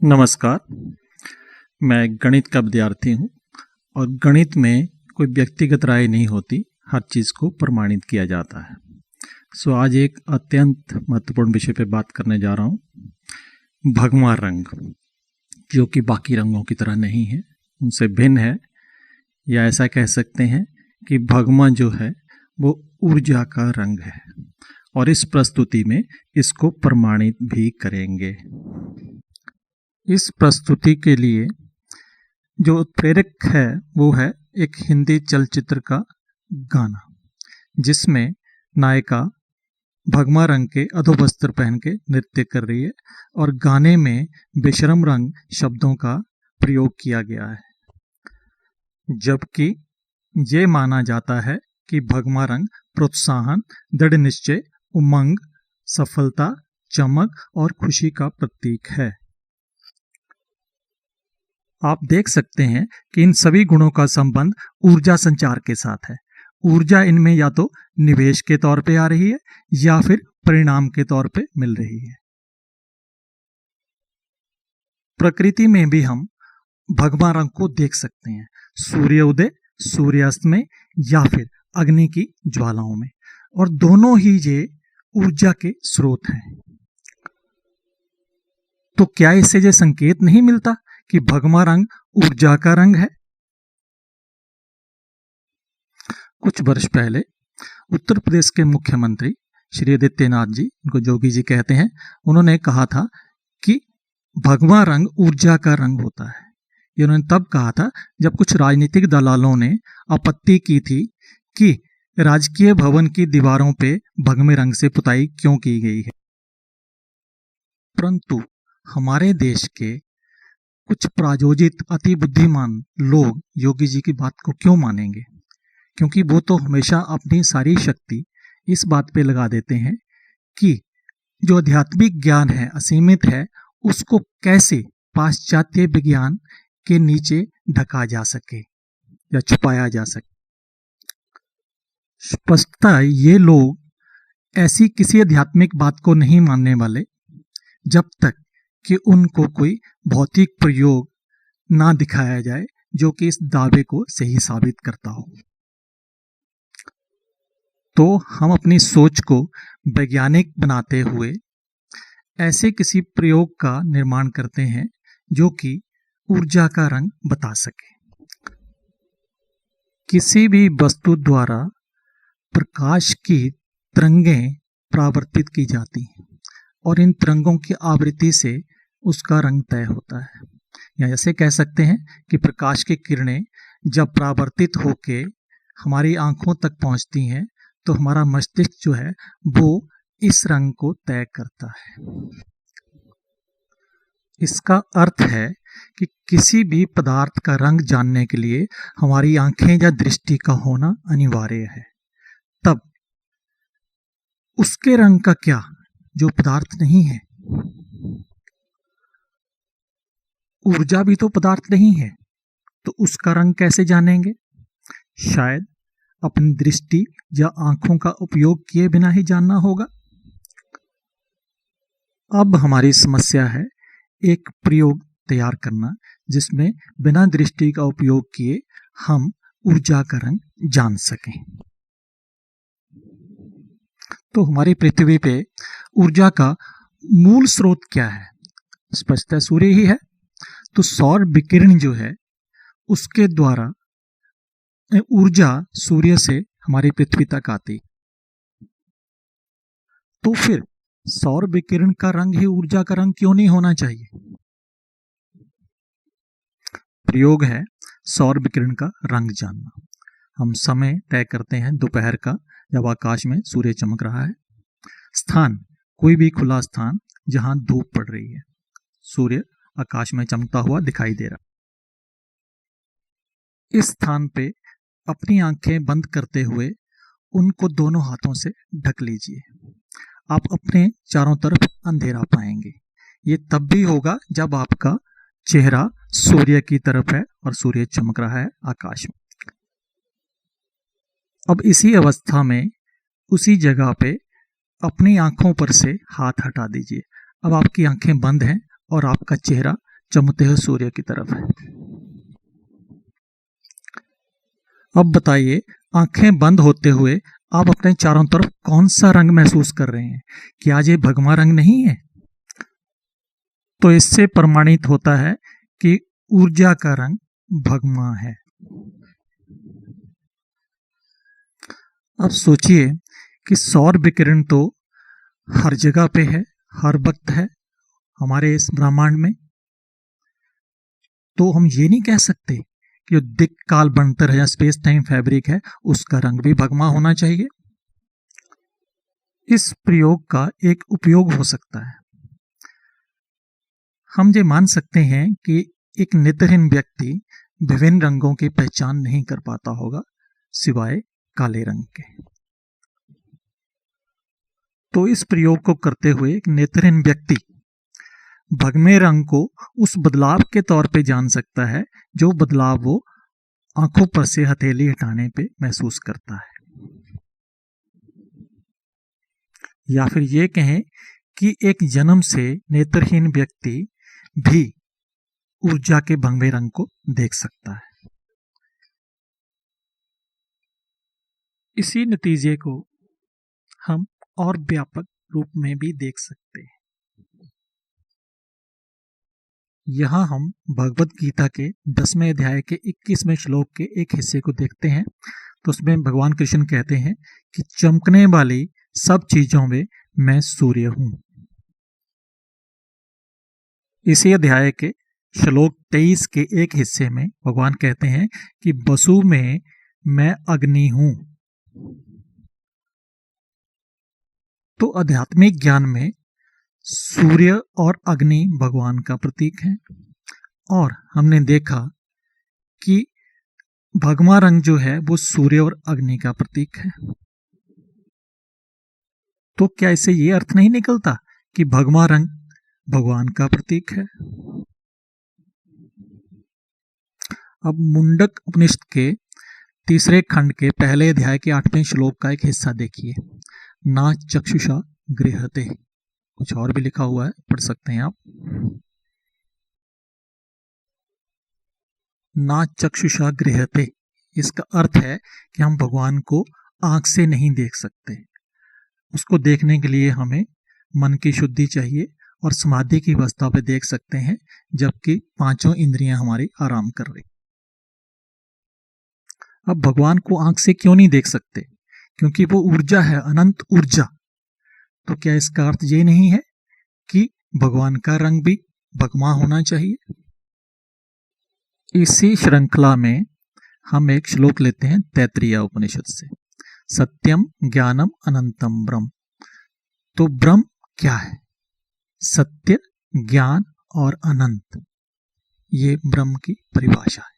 नमस्कार। मैं गणित का विद्यार्थी हूँ और गणित में कोई व्यक्तिगत राय नहीं होती, हर चीज़ को प्रमाणित किया जाता है। आज एक अत्यंत महत्वपूर्ण विषय पे बात करने जा रहा हूँ, भगवा रंग, जो कि बाकी रंगों की तरह नहीं है, उनसे भिन्न है, या ऐसा कह सकते हैं कि भगवा जो है वो ऊर्जा का रंग है और इस प्रस्तुति में इसको प्रमाणित भी करेंगे। इस प्रस्तुति के लिए जो प्रेरक है वो है एक हिंदी चलचित्र का गाना, जिसमें नायिका भगवा रंग के अधोवस्त्र पहन के नृत्य कर रही है और गाने में बेशर्म रंग शब्दों का प्रयोग किया गया है, जबकि ये माना जाता है कि भगवा रंग प्रोत्साहन, दृढ़ निश्चय, उमंग, सफलता, चमक और खुशी का प्रतीक है। आप देख सकते हैं कि इन सभी गुणों का संबंध ऊर्जा संचार के साथ है। ऊर्जा इनमें या तो निवेश के तौर पे आ रही है या फिर परिणाम के तौर पे मिल रही है। प्रकृति में भी हम भगवा रंग को देख सकते हैं, सूर्योदय, सूर्यास्त में या फिर अग्नि की ज्वालाओं में, और दोनों ही ये ऊर्जा के स्रोत हैं। तो क्या इससे ये संकेत नहीं मिलता कि भगवा रंग ऊर्जा का रंग है? कुछ वर्ष पहले उत्तर प्रदेश के मुख्यमंत्री श्री आदित्यनाथ जी, इनको जोगी जी कहते हैं, उन्होंने कहा था कि भगवा रंग ऊर्जा का रंग होता है। ये उन्होंने तब कहा था जब कुछ राजनीतिक दलालों ने आपत्ति की थी कि राजकीय भवन की दीवारों पे भगवे रंग से पुताई क्यों की गई है। परंतु हमारे देश के कुछ प्रायोजित अति बुद्धिमान लोग योगी जी की बात को क्यों मानेंगे? क्योंकि वो तो हमेशा अपनी सारी शक्ति इस बात पे लगा देते हैं कि जो आध्यात्मिक ज्ञान है, असीमित है, उसको कैसे पाश्चात्य विज्ञान के नीचे ढका जा सके या छुपाया जा सके। स्पष्टतः ये लोग ऐसी किसी आध्यात्मिक बात को नहीं मानने वाले जब तक कि उनको कोई भौतिक प्रयोग ना दिखाया जाए जो कि इस दावे को सही साबित करता हो। तो हम अपनी सोच को वैज्ञानिक बनाते हुए ऐसे किसी प्रयोग का निर्माण करते हैं जो कि ऊर्जा का रंग बता सके। किसी भी वस्तु द्वारा प्रकाश की तरंगें परावर्तित की जाती हैं और इन तरंगों की आवृत्ति से उसका रंग तय होता है। या जैसे कह सकते हैं कि प्रकाश की किरणें जब परावर्तित होके हमारी आंखों तक पहुंचती हैं तो हमारा मस्तिष्क जो है वो इस रंग को तय करता है। इसका अर्थ है कि किसी भी पदार्थ का रंग जानने के लिए हमारी आंखें या दृष्टि का होना अनिवार्य है। तब उसके रंग का क्या जो पदार्थ नहीं है? ऊर्जा भी तो पदार्थ नहीं है, तो उसका रंग कैसे जानेंगे? शायद अपनी दृष्टि या आंखों का उपयोग किए बिना ही जानना होगा। अब हमारी समस्या है एक प्रयोग तैयार करना जिसमें बिना दृष्टि का उपयोग किए हम ऊर्जा का रंग जान सकें। तो हमारी पृथ्वी पे ऊर्जा का मूल स्रोत क्या है? स्पष्टतः सूर्य ही है। तो सौर विकिरण जो है उसके द्वारा ऊर्जा सूर्य से हमारी पृथ्वी तक आती। तो फिर सौर विकिरण का रंग ही ऊर्जा का रंग क्यों नहीं होना चाहिए? प्रयोग है सौर विकिरण का रंग जानना। हम समय तय करते हैं दोपहर का, जब आकाश में सूर्य चमक रहा है। स्थान कोई भी खुला स्थान जहां धूप पड़ रही है, सूर्य आकाश में चमकता हुआ दिखाई दे रहा। इस स्थान पे अपनी आंखें बंद करते हुए उनको दोनों हाथों से ढक लीजिए। आप अपने चारों तरफ अंधेरा पाएंगे। ये तब भी होगा जब आपका चेहरा सूर्य की तरफ है और सूर्य चमक रहा है आकाश में। अब इसी अवस्था में उसी जगह पे अपनी आंखों पर से हाथ हटा दीजिए। अब आपकी आंखें बंद हैं और आपका चेहरा चमकते हुए सूर्य की तरफ है। अब बताइए, आंखें बंद होते हुए आप अपने चारों तरफ कौन सा रंग महसूस कर रहे हैं? क्या ये भगवा रंग नहीं है? तो इससे प्रमाणित होता है कि ऊर्जा का रंग भगवा है। अब सोचिए कि सौर विकिरण तो हर जगह पे है, हर वक्त है हमारे इस ब्रह्मांड में। तो हम ये नहीं कह सकते कि जो दिक् काल बनतर है या स्पेस टाइम फैब्रिक है उसका रंग भी भगवा होना चाहिए। इस प्रयोग का एक उपयोग हो सकता है। हम ये मान सकते हैं कि एक नेत्रहीन व्यक्ति विभिन्न रंगों की पहचान नहीं कर पाता होगा सिवाय काले रंग के। तो इस प्रयोग को करते हुए एक नेत्रहीन व्यक्ति भगवे रंग को उस बदलाव के तौर पे जान सकता है जो बदलाव वो आंखों पर से हथेली हटाने पे महसूस करता है। या फिर ये कहें कि एक जन्म से नेत्रहीन व्यक्ति भी ऊर्जा के भगवे रंग को देख सकता है। इसी नतीजे को हम और व्यापक रूप में भी देख सकते हैं। यहां हम भगवत गीता के 10वें अध्याय के 21वें श्लोक के एक हिस्से को देखते हैं। तो उसमें भगवान कृष्ण कहते हैं कि चमकने वाली सब चीजों में मैं सूर्य हूं। इसी अध्याय के श्लोक 23 के एक हिस्से में भगवान कहते हैं कि वसु में मैं अग्नि हूं। तो आध्यात्मिक ज्ञान में सूर्य और अग्नि भगवान का प्रतीक है। और हमने देखा कि भगवा रंग जो है वो सूर्य और अग्नि का प्रतीक है। तो क्या इससे ये अर्थ नहीं निकलता कि भगवा रंग भगवान का प्रतीक है? अब मुंडक उपनिषद के 3 खंड के पहले अध्याय के 8वें श्लोक का एक हिस्सा देखिए। ना चक्षुषा गृहते, कुछ और भी लिखा हुआ है, पढ़ सकते हैं आप। ना चक्षुषा गृहते, इसका अर्थ है कि हम भगवान को आंख से नहीं देख सकते। उसको देखने के लिए हमें मन की शुद्धि चाहिए और समाधि की अवस्था पे देख सकते हैं, जबकि 5 इंद्रियां हमारी आराम कर रही। अब भगवान को आंख से क्यों नहीं देख सकते? क्योंकि वो ऊर्जा है, अनंत ऊर्जा। तो क्या इसका अर्थ ये नहीं है कि भगवान का रंग भी भगवा होना चाहिए? इसी श्रृंखला में हम एक श्लोक लेते हैं तैत्तिरीय उपनिषद से, सत्यम ज्ञानम अनंतम ब्रह्म। तो ब्रह्म क्या है? सत्य, ज्ञान और अनंत, ये ब्रह्म की परिभाषा है।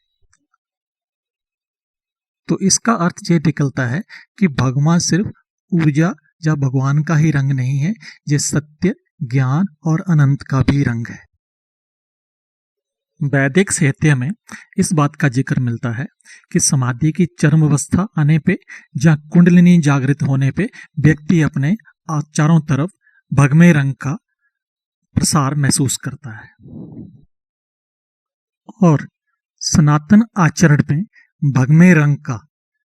तो इसका अर्थ ये निकलता है कि भगवान सिर्फ ऊर्जा या भगवान का ही रंग नहीं है, ये सत्य, ज्ञान और अनंत का भी रंग है। वैदिक साहित्य में इस बात का जिक्र मिलता है कि समाधि की चरम अवस्था आने पे या कुंडलिनी जागृत होने पे व्यक्ति अपने चारों तरफ भगवे रंग का प्रसार महसूस करता है। और सनातन आचरण में भगवे रंग का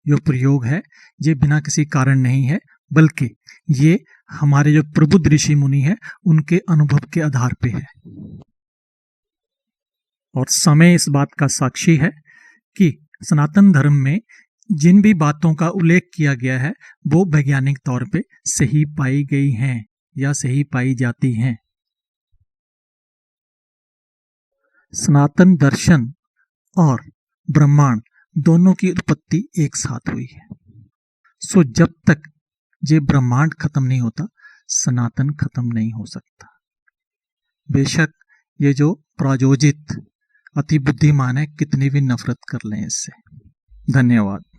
जो प्रयोग है ये बिना किसी कारण नहीं है, बल्कि ये हमारे जो प्रबुद्ध ऋषि मुनि है उनके अनुभव के आधार पे है। और समय इस बात का साक्षी है कि सनातन धर्म में जिन भी बातों का उल्लेख किया गया है वो वैज्ञानिक तौर पे सही पाई गई हैं या सही पाई जाती हैं। सनातन दर्शन और ब्रह्मांड दोनों की उत्पत्ति एक साथ हुई है। सो जब तक ये ब्रह्मांड खत्म नहीं होता, सनातन खत्म नहीं हो सकता। बेशक ये जो प्रायोजित अति बुद्धिमान है कितनी भी नफरत कर लें इससे। धन्यवाद।